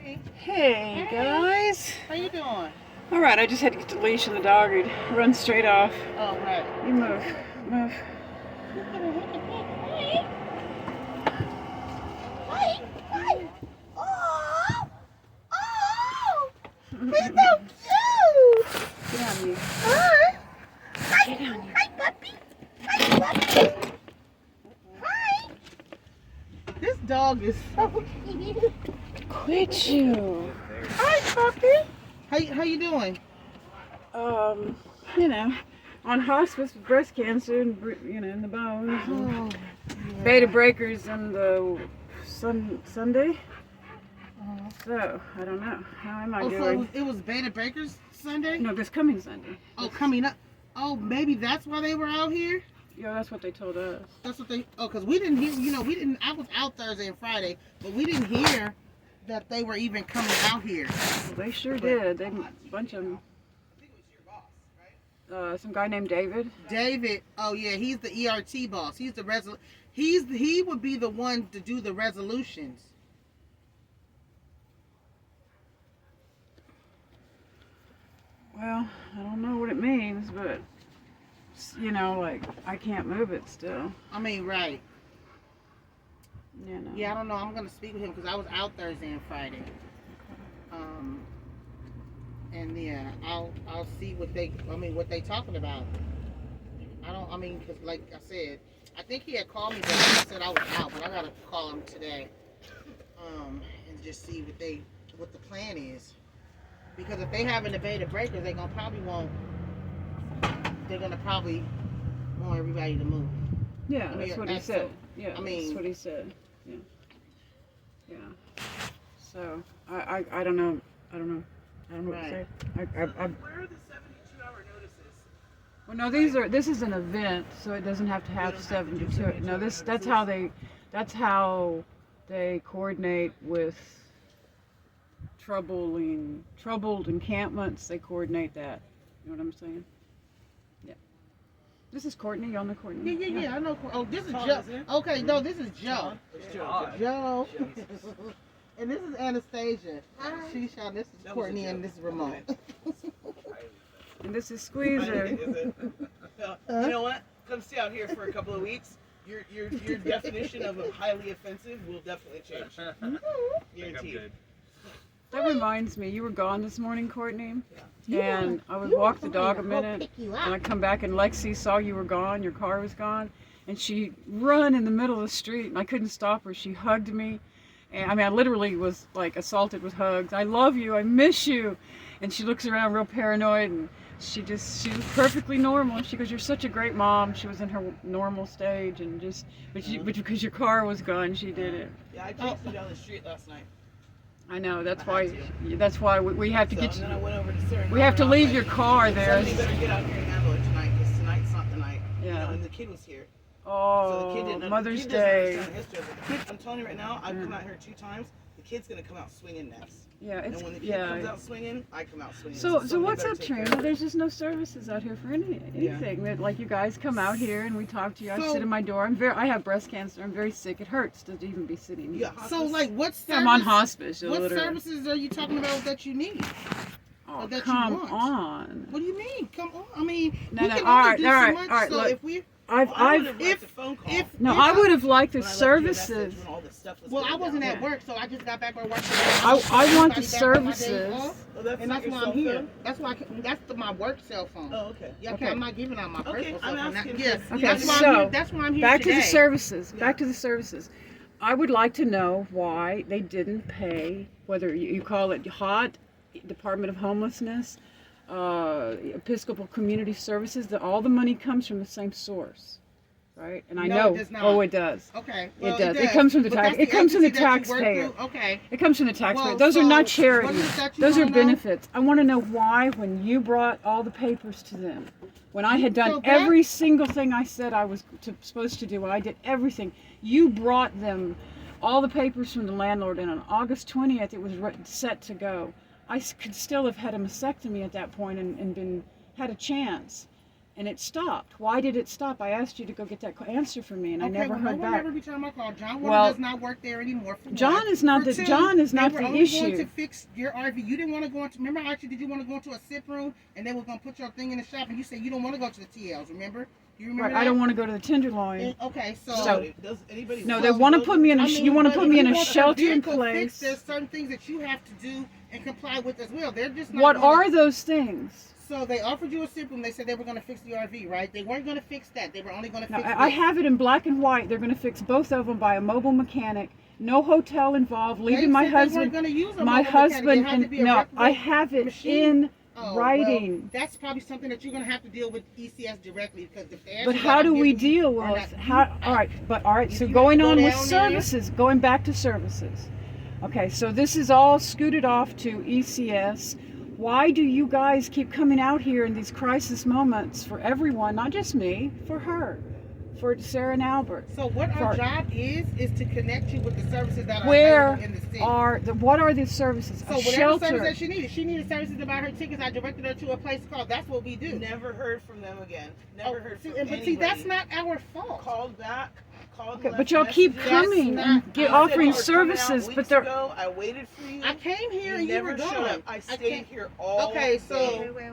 Hey guys. How you doing? All right, I just had to get the leash on the dog. He'd run straight off. Oh, right. You move, move. Oh, he's so cute. Get on you. Hi. Get on you. Hi, puppy. Hi, puppy. Hi. This dog is so cute. Quit you. Hi, puppy. How you doing? You know, on hospice with breast cancer and in the bones, and Oh, beta breakers and the Sunday. So I don't know. How am I doing? So it was Beta Baker's Sunday? No, this coming Sunday. Oh, coming up. Oh, maybe that's why they were out here? Yeah, that's what they told us. That's what they, because we didn't hear, I was out Thursday and Friday, but we didn't hear that they were even coming out here. Well, they sure did. They a bunch of them. Some guy named David. David, oh yeah, he's the ERT boss. He's the he would be the one to do the resolutions. Well, I don't know what it means, but like I can't move it still. I mean, right. You know. Yeah, I don't know. I'm gonna speak with him because I was out Thursday and Friday. And yeah, I'll see what they talking about. Because like I said, I think he had called me, but he said I was out, but I gotta call him today, and just see what the plan is. Because if they have an evaded breaker, they're gonna probably want everybody to move. Yeah, that's what he said. Yeah, that's what he said. Yeah. Yeah. So I don't know. I don't know what to say. Where are the 72-hour notices? Well, no, this is an event, so it doesn't have to have 72. No, that's how they coordinate with troubled encampments. They coordinate that. You know what I'm saying? Yeah. This is Courtney. Y'all know Courtney? Yeah. I know. Oh, this is Joe. Okay, no, this is Joe. Joe. And this is Anastasia. This is Courtney, and this is Ramon. And this is Squeezer. You know what? Come stay out here for a couple of weeks. Your definition of a highly offensive will definitely change. Guaranteed. That reminds me, you were gone this morning, Courtney. Yeah. And I would walk the dog a minute, and I come back, and Lexi saw you were gone. Your car was gone, and she run in the middle of the street, and I couldn't stop her. She hugged me. And I literally was like assaulted with hugs. I love you. I miss you. And she looks around real paranoid, and she was perfectly normal. She goes, "You're such a great mom." She was in her normal stage, and but because your car was gone, she did it. Yeah, I chased her down the street last night. I know. That's why we have to get you. And then I went over to Sarah. We have to leave your car there. Somebody better get out here and handle it tonight, because tonight's not the night. Yeah. And the kid was here. Oh, So the kid Mother's Day. I'm telling you right now, I've come out here 2 times. The kid's gonna come out swinging next. Yeah, And when the kid comes out swinging, I come out swinging. So what's up, Trina? There's just no services out here for anything. Yeah. Like you guys come out here and we talk to you. I sit in my door. I have breast cancer. I'm very sick. It hurts to even be sitting here. Yeah. So like, I'm on hospice. What services are you talking about that you need? Oh, that come you want? on. What do you mean? Come on. I mean, No, we no. can All only right, do all so right, much. all right. So Look, if we, I would have liked the services. Well, I wasn't at work, so I just got back from work. I want the services. And that's why I'm here. That's why my work cell phone. Oh, okay. Yeah, Okay. I'm not giving out my personal cell phone. asking. Yes. Okay, That's why so I'm here. That's why I'm here back today. to the services. Back to the services. I would like to know why they didn't pay, whether you call it HOT, Department of Homelessness, Episcopal Community Services, that all the money comes from the same source, right? And I No, know. it does not. Oh, it does. Okay. It does. It comes from the tax. It comes from the taxpayer. Okay. It comes from the taxpayer. Well, Those are not so, charities. what is it that you Those are wanna know? benefits. I want to know why, when you brought all the papers to them, when I had done So that- every single thing I said I was supposed to do, I did everything. You brought them all the papers from the landlord, and on August 20th, it was set to go. I could still have had a mastectomy at that point and had a chance. and it stopped. Why did it stop? I asked you to go get that answer for me, and I never heard no one back. ever returned my call. John Well, does not work there anymore. John is not the John is not they were the only issue. going to fix your RV. You didn't want to go into. Remember, I asked you, did you want to go into a sip room, and they were going to put your thing in the shop, and you said you don't want to go to the TLs. Remember? Do you remember Right, that? I don't want to go to the Tenderloin. Okay, So- does anybody? No, they want to put me in a. You want to put me in a sheltered place. There's certain things that you have to do and comply with as well. They're just not What gonna- are those things? So they offered you a sip room. They said they were going to fix the RV, right? They weren't going to fix that. They were only going to No, fix. I have it in black and white. They're going to fix both of them by a mobile mechanic. No hotel involved. Leaving my husband. My husband. No, I have it in writing. Well, that's probably something that you're going to have to deal with ECS directly because if they. But how do we deal with how? All right. So going on with services, going back to services. Okay, so this is all scooted off to ECS. Why do you guys keep coming out here in these crisis moments for everyone, not just me, for her, for Sarah and Albert? So what our job is to connect you with the services that are Where available in the city. what are the services? So A whatever shelter. service that she needed. She needed services to buy her tickets. I directed her to a place called. That's what we do. Never heard from them again. Never heard from But anybody. see, that's not our fault. Called back. Okay, but y'all keep coming and offering services, but they're. I waited for you. I came here and you never were showed gone. up. I stayed here all day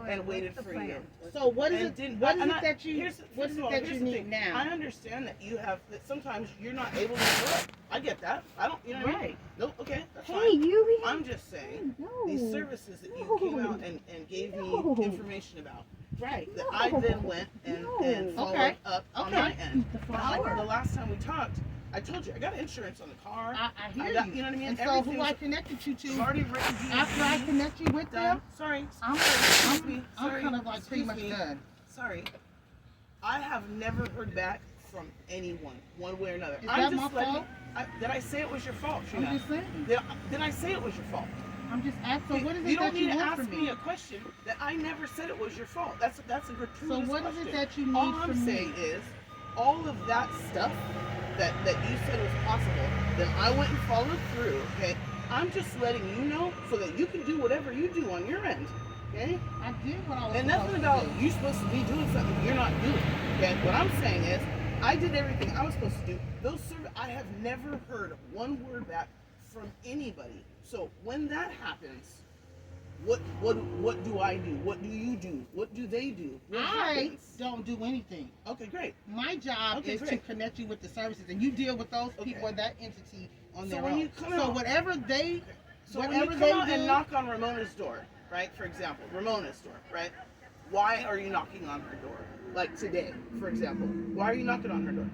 and waited for you. So what is And it? didn't- What is and it I- that you? here's- What first is of it all, that here's you the need thing. now? I understand that you have that sometimes you're not able to show up. I get that. I don't. You know what I mean? Right. Nope. Okay. That's Hey, fine. you. I'm just saying No. these services that you came out and gave me No. information about. Right. That I then went and followed Okay. up on Okay. my end. The Like flower. the last time we talked, I told you I got insurance on the car. I hear got, you. you know what I mean? And so who Everything's I connected you to already written. after I connect you with done. them, Sorry. I'm Sorry. kind of like pretty Excuse much me. done. Sorry. I have never heard back from anyone, one way or another. Is I'm that just my letting- fault? did I say it was your fault, I'm Trina? just saying. Did I say it was your fault? I'm just asking. So what is you it don't that need you to want ask from me me? a question that I never said it was your fault. That's a gratuitous So what is question. it that you need All I'm from saying me? is, all of that stuff that you said was possible, then I went and followed through. Okay, I'm just letting you know so that you can do whatever you do on your end. Okay. I did what I was And supposed nothing to about do. you supposed to be doing something you're not doing. Okay, what I'm saying is, I did everything I was supposed to do. I have never heard one word back from anybody. So when that happens, what do I do? What do you do? What do they do? What I happens? don't do anything. Okay, great. My job Okay, is to great. connect you with the services, and you deal with those people Okay. or that entity on So their when own. you come So out- whatever they, So when you whatever come they out do, and knock on Ramona's door, right? For example, Ramona's door, right? Why are you knocking on her door? Like today, for example. Why are you knocking on her door?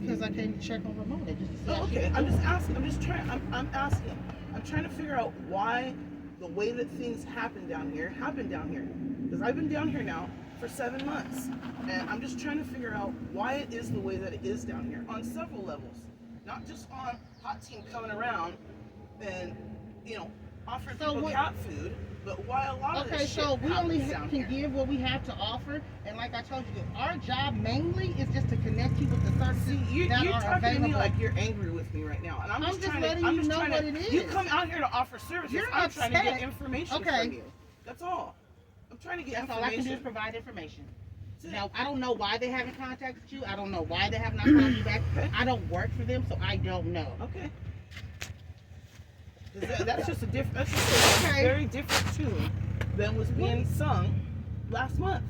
because I came to check on Ramona. Just to see Oh, how she okay. was I'm doing. just asking. I'm asking. I'm trying to figure out why the way that things happen down here. Because I've been down here now for 7 months, and I'm just trying to figure out why it is the way that it is down here on several levels, not just on Hot Team coming around and offering So people what- cat food, but why a lot of Okay, this shit so we only happens down can here. give what we have to offer, and like I told you, our job mainly is just to connect you with the services You're that are talking to available. me like you're angry with me right now, and I'm I'm just just trying letting to. I'm you just know trying what to. it You is. come out here to offer services. You're I'm trying to upset. get information Okay. from you. That's all. I'm trying to get That's all I can do is information. provide information. That's it. Now, I don't know why they haven't contacted you. I don't know why they have not called you back. Okay. I don't work for them, so I don't know. Okay. 'Cause that's just a different. That's just a Okay. very different tune than was being sung last month.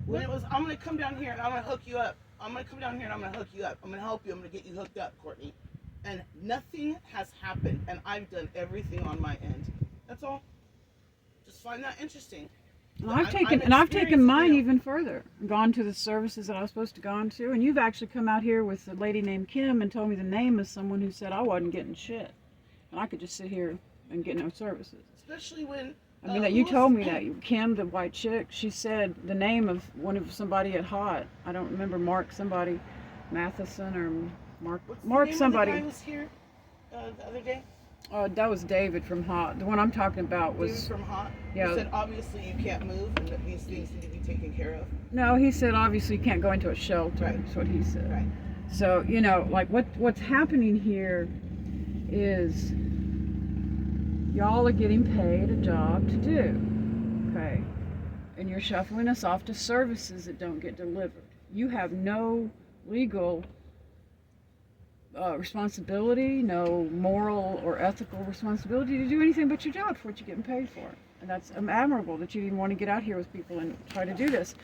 When it was, I'm gonna come down here and I'm gonna hook you up. I'm gonna come down here and I'm gonna hook you up. I'm gonna help you. I'm gonna get you hooked up, Courtney. And nothing has happened, and I've done everything on my end. That's all. Just find that interesting. And I've I'm taken experiencing mine it. even further. Gone to the services that I was supposed to gone to, and you've actually come out here with a lady named Kim and told me the name of someone who said I wasn't getting shit, and I could just sit here and get no services. Especially when. I mean, that you told me that Kim, the white chick, she said the name of somebody at Hot. I don't remember Mark Matheson or Mark What's the Mark name somebody. Of the guy was here the other day. That was David from Hot. The one I'm talking about David was from Hot. yeah. He said obviously you can't move and that these things need to be taken care of. No, he said obviously you can't go into a shelter. Right. That's what he said. Right. So, like what's happening here is y'all are getting paid a job to do. Okay. and you're shuffling us off to services that don't get delivered. You have no legal responsibility, no moral or ethical responsibility to do anything but your job for what you're getting paid for. And that's admirable that you even want to get out here with people and try to do this.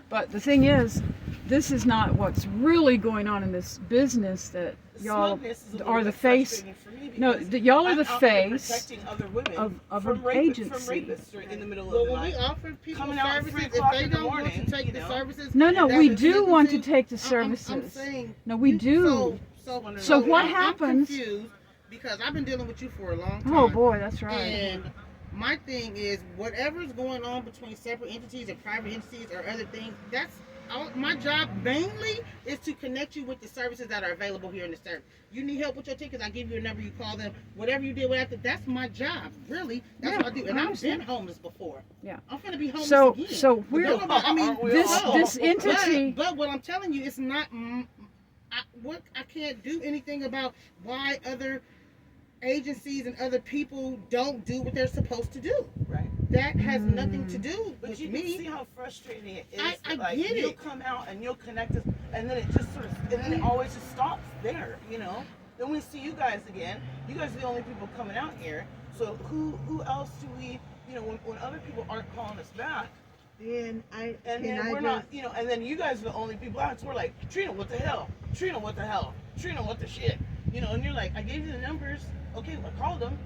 But the thing is, this is not what's really going on in this business that y'all are the face. No, that y'all are the face protecting other women of from an agency. From rapists in the middle Well, of the when we night. offer people Coming out at services, 3 if o'clock they in the don't want morning, to take you the know? services, No, that's we what do you want do. to take the I'm services. saying, No, we do. So what I'm happens- confused because I've been dealing with you for a long time. Oh boy, that's right. And my thing is, whatever's going on between separate entities or private entities or other things, that's my job mainly is to connect you with the services that are available here in the state. You need help with your tickets, I give you a number, you call them. Whatever you did with that, that's my job. Really, that's what I do. And I've been homeless before. Yeah. I'm gonna be homeless again. So But we're I mean, this entity. But what I'm telling you, it's not. I can't do anything about why other agencies and other people don't do what they're supposed to do. Right. That has nothing to do But with you me. can see how frustrating it is. I like, get you'll it. come out and you'll connect us, and then it just sort of, and then it always just stops there, you know? Then we see you guys again. You guys are the only people coming out here. So who else do we, you know, when other people aren't calling us back, then we're not, you know, and then you guys are the only people out. So we're like, Trina, what the hell? Trina, what the hell? Trina, what the shit? You know, and you're like, I gave you the numbers. Okay, I called them.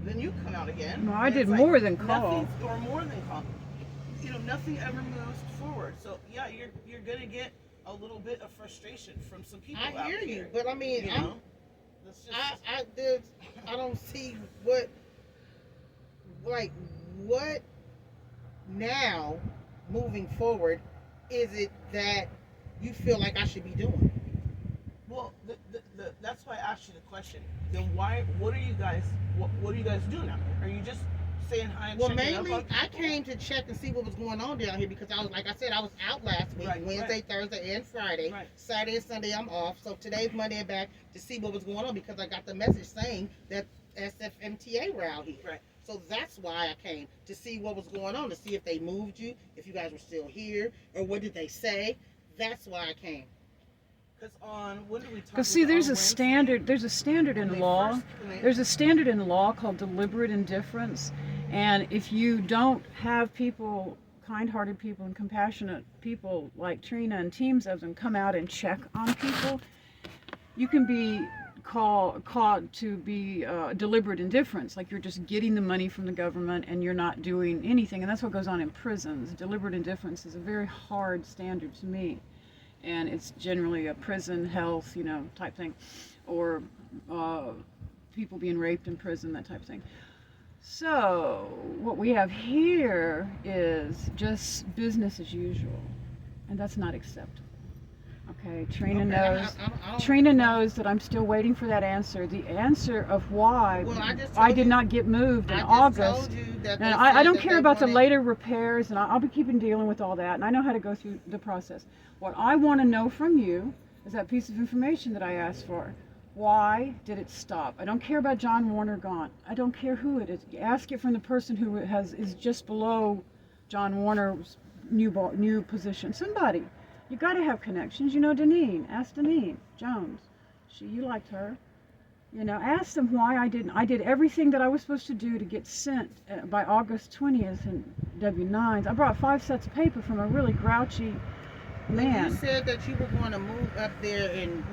Then you come out again. No, I did more than call. Nothing, or more than call. You know, nothing ever moves forward. So yeah, you're gonna get a little bit of frustration from some people. I hear you, but I mean, you know? That's just, I don't see what now moving forward is it that you feel like I should be doing? well, that's why I asked you the question. Then what are you guys doing out there? Are you just saying hi and Well, checking mainly up on I people? came to check and see what was going on down here because I was, like I said, I was out last week, Right, Wednesday, Thursday, and Friday. Right. Saturday and Sunday I'm off. So today's Monday and back to see what was going on because I got the message saying that SFMTA were out here. Right. So that's why I came to see what was going on, to see if they moved you, if you guys were still here, or what did they say. That's why I came. Because when did we talk? Because see, there's on a Wednesday? standard. There's a standard When in they law. when they- There's a standard in law called deliberate indifference, and if you don't have people, kind-hearted people and compassionate people like Trina and teams of them come out and check on people, you can be caught to be deliberate indifference, like you're just getting the money from the government and you're not doing anything, and that's what goes on in prisons. Deliberate indifference is a very hard standard to meet, and it's generally a prison health, you know, type thing, or people being raped in prison, that type of thing. So what we have here is just business as usual, and that's not acceptable. Okay, Trina knows. I don't- Trina knows that I'm still waiting for that answer. The answer of why Well, I just I told did you- not get moved in I just August. told you that And they I said don't that care they about the wanted- later repairs, and I'll be keeping dealing with all that, and I know how to go through the process. What I want to know from you is that piece of information that I asked for. Why did it stop? I don't care about John Warner gone. I don't care who it is. Ask it from the person who is just below John Warner's new position. Somebody. You got to have connections. You know Deneen. Ask Deneen Jones. You liked her. You know, ask them why I didn't. I did everything that I was supposed to do to get sent by August 20th in W9s. I brought 5 sets of paper from a really grouchy man. You said that you were going to move up there and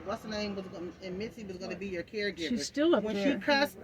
what's the name was going, and Mitzi was going to be your caregiver. She's still up when there. she cussed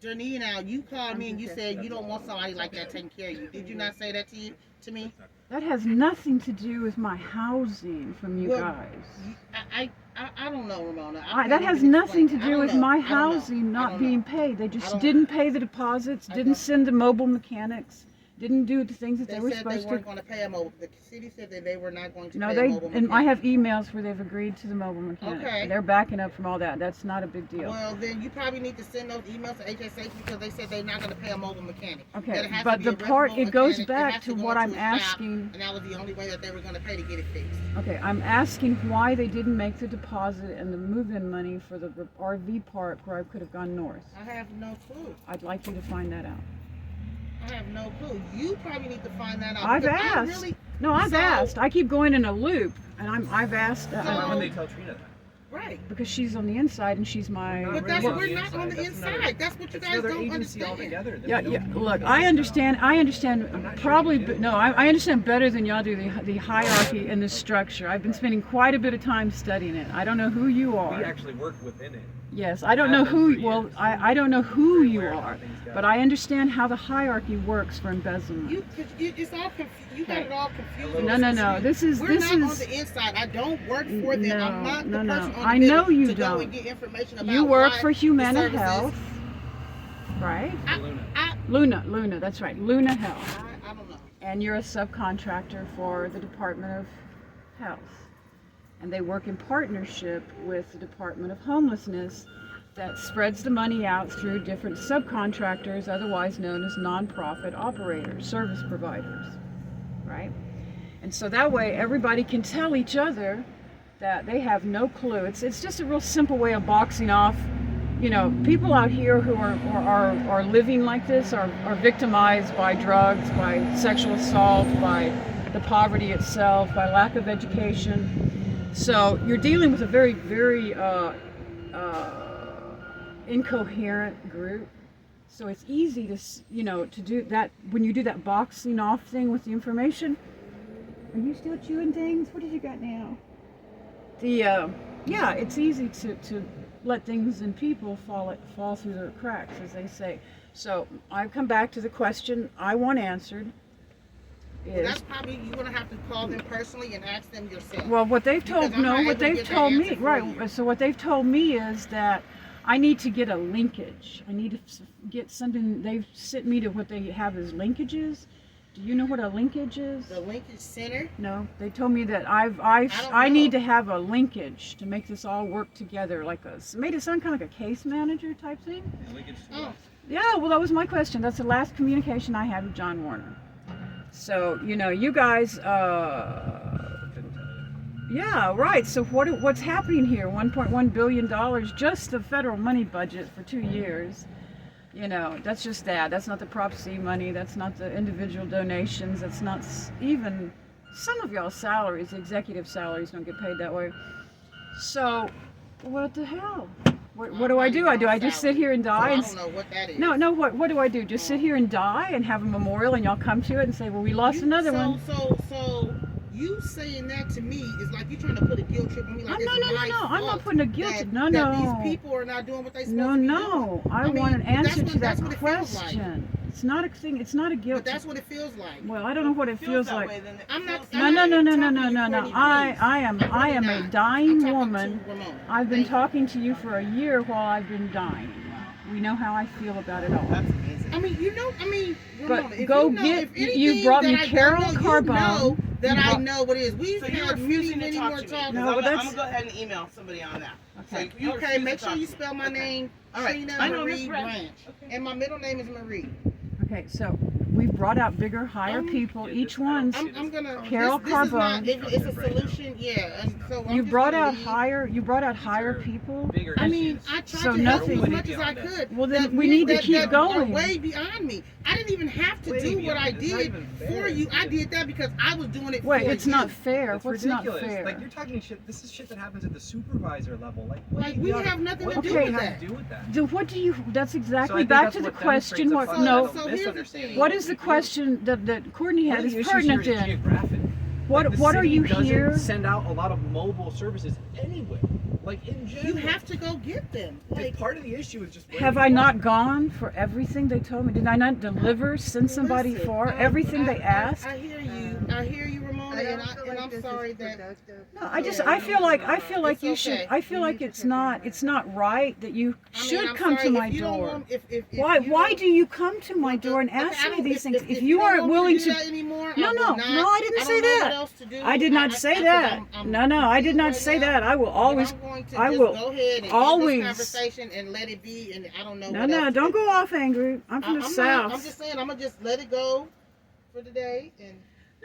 Janine out, you called me and you said you don't want somebody like that taking care of you. Did you not say that to me? That has nothing to do with my housing from you Well, guys. I don't know, Ramona. That has nothing to do with my housing not being paid. They I just don't- didn't pay the deposits, I didn't don't- send the mobile mechanics, didn't do the things that They they were said they supposed weren't to. going to pay a mobile. The city said that they were not going to No, pay a they, mobile and I mechanic. have emails where they've agreed to the mobile mechanic. Okay. They're backing up from all that. That's not a big deal. Well, then you probably need to send those emails to HSH because they said they're not going to pay a mobile mechanic. That it Okay, has to but be the a part, reputable it goes mechanic, back has to go what into I'm a shop, asking. and that was the only way that they were going to pay to get it fixed. Okay, I'm asking why they didn't make the deposit and the move-in money for the RV park where I could have gone north. I have no clue. I'd like you to find that out. I have no clue. You probably need to find that out. I've because I asked. really- No, I've So- asked. I keep going in a loop, and I've asked So- When they tell Trina that. Right. because she's on the inside and she's my. We're But not that's really we're not on the That's inside. another- That's what you It's guys another don't agency understand. altogether. There's Yeah, no- yeah. Look, I understand. I understand. I'm not sure Probably, you do. no. I understand better than y'all do the hierarchy and the structure. I've been spending quite a bit of time studying it. I don't know who you We are. actually work within it. Yes, I don't know Have been who. for Well, years. I don't know who you Aware of how are, things go. but I understand how the hierarchy works for embezzlement. It's all you got it all confused. No. This is We're not on this is. the inside. I don't work for them. No, I'm not the no. person on the I middle know you to go don't. and get information about You work why for the Humana services- Health, right? Luna. Luna. That's right. Luna Health. I don't know. And you're a subcontractor for the Department of Health. And they work in partnership with the Department of Homelessness that spreads the money out through different subcontractors, otherwise known as nonprofit operators, service providers, right? And so that way everybody can tell each other that they have no clue. It's just a real simple way of boxing off. You know, people out here who are living like this are victimized by drugs, by sexual assault, by the poverty itself, by lack of education. So you're dealing with a very, very incoherent group. So it's easy to, to do that. When you do that boxing off thing with the information, are you still chewing things? What did you got now? Yeah, it's easy to let things and people fall through the cracks, as they say. So I've come back to the question I want answered. Well, that's probably you're gonna have to call them personally and ask them yourself. Well, what they've Because told I'm not what able to they've get that told me, answer for right? you. So what they've told me is that I need to get a linkage. I need to get something. They've sent me to what they have as linkages. Do you know what a linkage is? The linkage center. No, they told me that I don't need know. to have a linkage to make this all work together, like made it sound kind of like a case manager type thing. Oh, Yeah, well, that was my question. That's the last communication I had with John Warner. So you guys, Couldn't tell you. yeah, right. So what's happening here? $1.1 billion, just the federal money budget for 2 years. That's just that. That's not the Prop C money. That's not the individual donations. That's not even some of y'all's salaries. Executive salaries don't get paid that way. So, what the hell? What do I do? Do I just sit here and die? I And don't know what that is. no. What do I do? Just sit here and die and have a memorial, and y'all come to it and say, "Well, we lost another one." So you saying that to me is like you trying to put a guilt trip on me. Like No. it's my I'm not fault putting a guilt that- trip. No. That these people are not doing what they supposed to be No. doing. I mean, want an answer to that's that what it feels like. question. It's not a thing. It's not a guilt. But that's what it feels like. Well, I don't know what it feels that like. way, then it I'm not- feels No. that way. Courtney, I am a not. dying I'm talking woman. to Ramona. I've been Thank you. talking to you for a year while I've been dying. We know how I feel about it all. That's amazing. I mean, Ramona, But if go you know, get- if you anything brought me that I don't Carol know, Carbone. You know that You I brought- know what it is. We've So you're had many, refusing to many talk more to me. talks. No, I'm but that's- gonna go ahead and email somebody on that. Okay. You Okay, refuse make to sure talk you to me. spell my name, All right. Trina I know, Marie Miss Branch. Branch. Okay. And my middle name is Marie. Okay, so we've brought out bigger, higher people. Yeah, Each this- I don't one's. see I'm gonna. Carol this is not. Carbone. It's a solution, yeah. And so I'm You just brought gonna out leave. higher. You brought out higher people. Bigger I mean, issues. I tried So to help you nothing- as much as I could. Well, then That we need to that- keep that going. Are way beyond me. I didn't even have to Way do what beyond. I It's not did even for fair. you. I did that because I was doing it Wait, for it's you. not fair. It's What's ridiculous. not fair? Like you're talking shit. This is shit that happens at the supervisor level. Like, what Like, do you we got- have nothing what to do do you with have that. to do with that? So what do you? That's So I exactly think back that's to the what question. demonstrates a What? fundamental No. So here's the misunderstanding thing. What of is the we do. question that Courtney One had of is the issues here pertinent is in? geographic. What Like, the are city you doesn't here? Send out a lot of mobile services anyway. Like in general. You have to go get them. Like, Part of the issue is just. where Have you I are. not gone for everything they told me? Did I not deliver, send somebody listen, for everything they asked? I hear you, Ramona, and I'm sorry that. No, I feel like you It's should. okay. I feel like it's not right that you I mean, should I'm come sorry, to my if you don't door. want- if Why you why don't- do you come to my door and Okay, ask I me don't- these things? If you you don't aren't want me to willing do to that anymore, No, I no, will not. no, I didn't I say don't know that. what else to do. I did not say that. No, I did not say that. I will always. I'm going to I just will go ahead and always- end this conversation and let it be. And I don't know. No, what else to don't do. go off angry. I'm from the I'm south. Not, I'm just saying. I'm gonna just let it go for today. And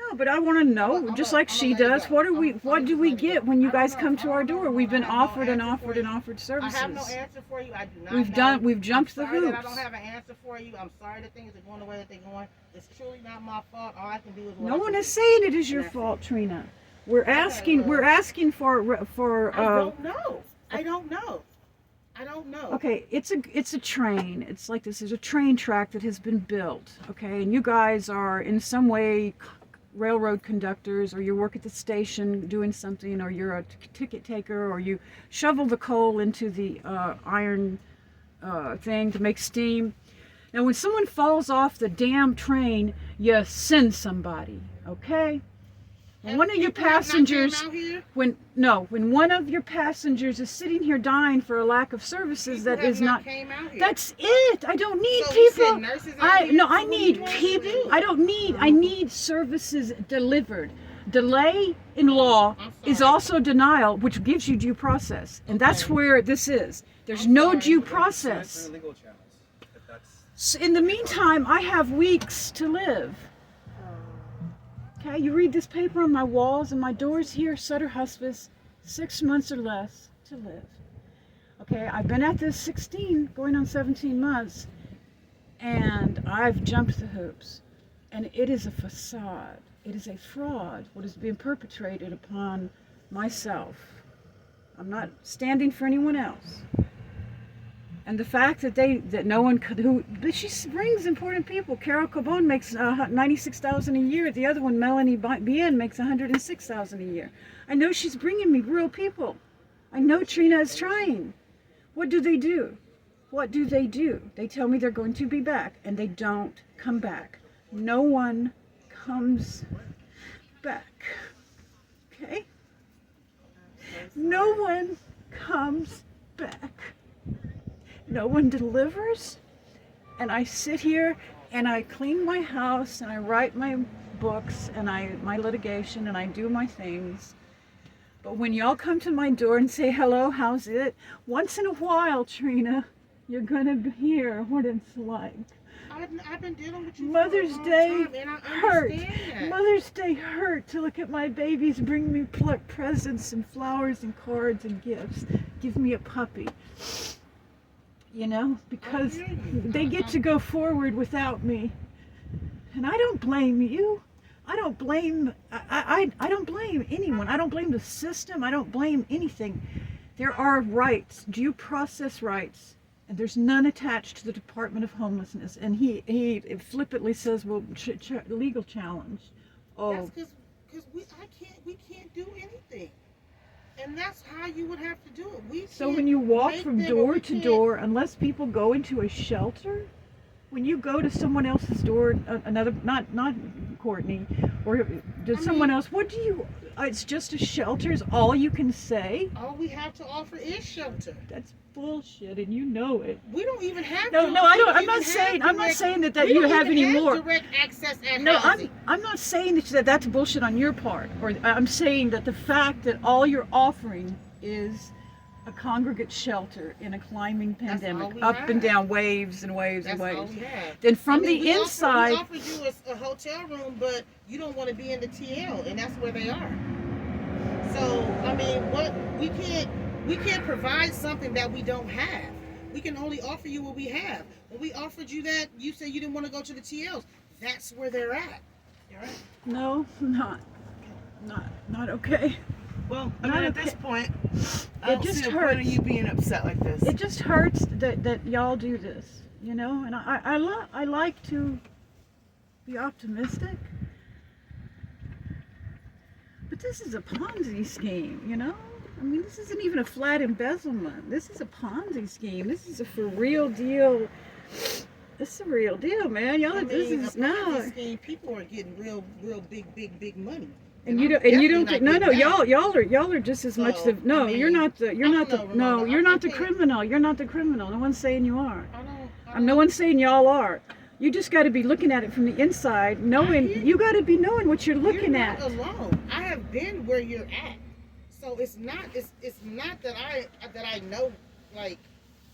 No, but I want to know, just like she does. What do we get when you guys come to our door? We've been offered and offered and offered services. I have no answer for you. I do not. We've jumped the I'm sorry hoops. that I don't have an answer for you. I'm sorry that things are going the way that they're going. It's truly not my fault. All I can do is. No one is saying it is your fault, Trina. We're asking for. I don't know. I don't know. I don't know. Okay, it's a train. It's like this is a train track that has been built. Okay, and you guys are in some way railroad conductors, or you work at the station doing something, or you're a ticket taker, or you shovel the coal into the iron thing to make steam. Now, when someone falls off the damn train, you send somebody. Okay. And one of your passengers, when one of your passengers is sitting here dying for a lack of services, that is not. That's it. I don't need people. I need people. I need services delivered. Delay in law is also denial, which gives you due process, and that's where this is. There's no due process. So in the meantime, I have weeks to live. Okay, you read this paper on my walls and my doors here, Sutter Hospice, 6 months or less to live. Okay, I've been at this 16, going on 17 months, and I've jumped the hoops. And it is a facade. It is a fraud, what is being perpetrated upon myself. I'm not standing for anyone else. And the fact that no one could, but she brings important people. Carol Cabone makes $96,000 a year. The other one, Melanie Bien, makes $106,000 a year. I know she's bringing me real people. I know Trina is trying. What do they do? What do they do? They tell me they're going to be back, and they don't come back. No one comes back. Okay? No one comes back. No one delivers, and I sit here and I clean my house and I write my books and my litigation and I do my things. But when y'all come to my door and say, hello, how's it? Once in a while, Trina, you're gonna hear what it's like. I've been dealing with you Mother's for a long Day time, and I hurt. understand that. Mother's Day hurt to look at my babies bring me presents and flowers and cards and gifts. Give me a puppy. You know, because they get to go forward without me. And I don't blame you. I don't blame I don't blame anyone. I don't blame the system. I don't blame anything. There are rights, due process rights, and there's none attached to the Department of Homelessness. And he flippantly says, well, legal challenge. Oh, that's because we can't do anything. And that's how you would have to do it. So when you walk from door to door, unless people go into a shelter, when you go to someone else's door, another, not Courtney, or someone else, what do you, it's just a shelter is all you can say? All we have to offer is shelter. That's bullshit, and you know it. We don't even have No, I don't. I'm not saying that you have any more. Direct access and no, housing. I'm not saying that that's bullshit on your part. Or I'm saying that the fact that all you're offering is a congregate shelter in a climbing pandemic, up and down, waves and waves and waves. All we have. Then from the inside, we offered you a hotel room, but you don't want to be in the TL, and that's where they are. So I mean, what we can't provide something that we don't have. We can only offer you what we have. When we offered you that, you said you didn't want to go to the TLs. That's where they're at. You're right. No, not okay. Well, I mean, at this point, I It don't just see the hurts. point of you being upset like this. It just hurts that y'all do this, you know. And I like to be optimistic, but this is a Ponzi scheme, you know. I mean, this isn't even a flat embezzlement. This is a Ponzi scheme. This is a for real deal. This is a real deal, man. Y'all, this is no. People are getting real big money. And you don't think y'all are just as much the no. You're not the criminal. You're not the criminal. No one's saying you are. No one's saying y'all are. You just got to be looking at it from the inside, knowing you got to be knowing what you're looking at. You're not alone. I have been where you're at. So it's not that I know, like,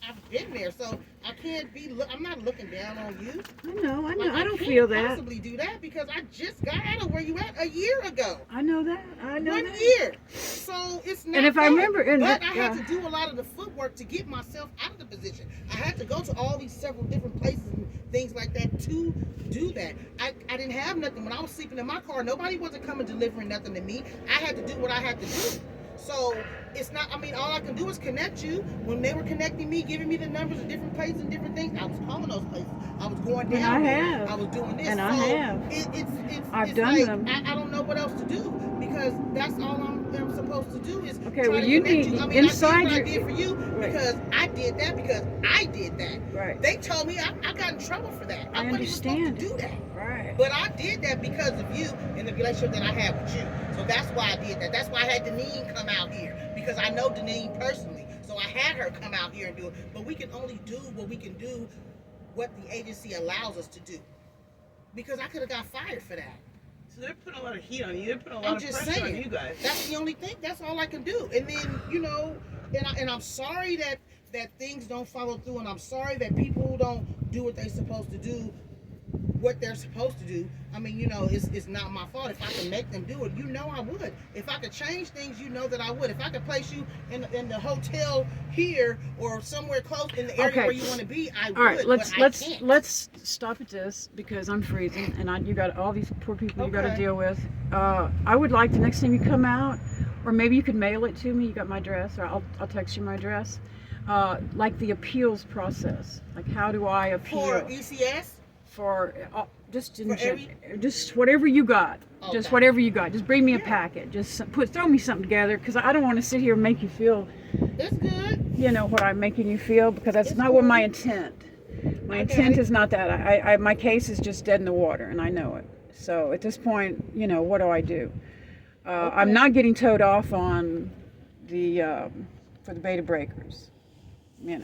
I've been there, so I can't be. I'm not looking down on you. I know. Like, I don't can't feel that. possibly do that because I just got out of where you at a year ago. I know that. I know 1 that. year. So it's not. And if I bad. remember, but I had to do a lot of the footwork to get myself out of the position. I had to go to all these several different places and things like that to do that. I didn't have nothing when I was sleeping in my car. Nobody wasn't coming delivering nothing to me. I had to do what I had to do. So it's not, I mean, all I can do is connect you. When they were connecting me, giving me the numbers of different places and different things, I was calling those places. I was going down. And I there. have. I was doing this. And so I have. I've it's done like, them. I don't know what else to do because that's all I'm supposed to do is Okay, try well, to you connect need you. I mean, inside I your. did what I did for you Right. because I did that because I did that. Right. They told me I got in trouble for that. I wasn't even supposed understand. to do that. Right. But I did that because of you and the relationship that I had with you. So that's why I did that. That's why I had Deneen come out here because I know Deneen personally. So I had her come out here and do it. But we can only do what we can do, what the agency allows us to do. Because I could have got fired for that. So they're putting a lot of heat on you. They're putting a lot I'm of just pressure saying. on you guys. That's the only thing. That's all I can do. And then, you know, and I'm sorry that things don't follow through, and I'm sorry that people don't do what they're supposed to do, what they're supposed to do. I mean, you know, it's not my fault. If I can make them do it, you know I would. If I could change things, you know that I would. If I could place you in the hotel here or somewhere close in the area Okay. where you want to be, I would. All right, but I can't. let's stop at this because I'm freezing and you got all these poor people you got to Okay. deal with. I would like the next time you come out, or maybe you could mail it to me. You got my address, or I'll text you my address. Like the appeals process. Like how do I appeal For ECS? for just in For just whatever you got. Just Okay. whatever you got. Just bring me a Yeah. packet. Just throw me something together because I don't want to sit here and make you feel, That's good. you know, what I'm making you feel because that's It's not what cool. my intent. My I got intent it. is not that. I my case is just dead in the water, and I know it. So at this point, you know, what do I do? I'm Okay. not getting towed off on the for the beta breakers.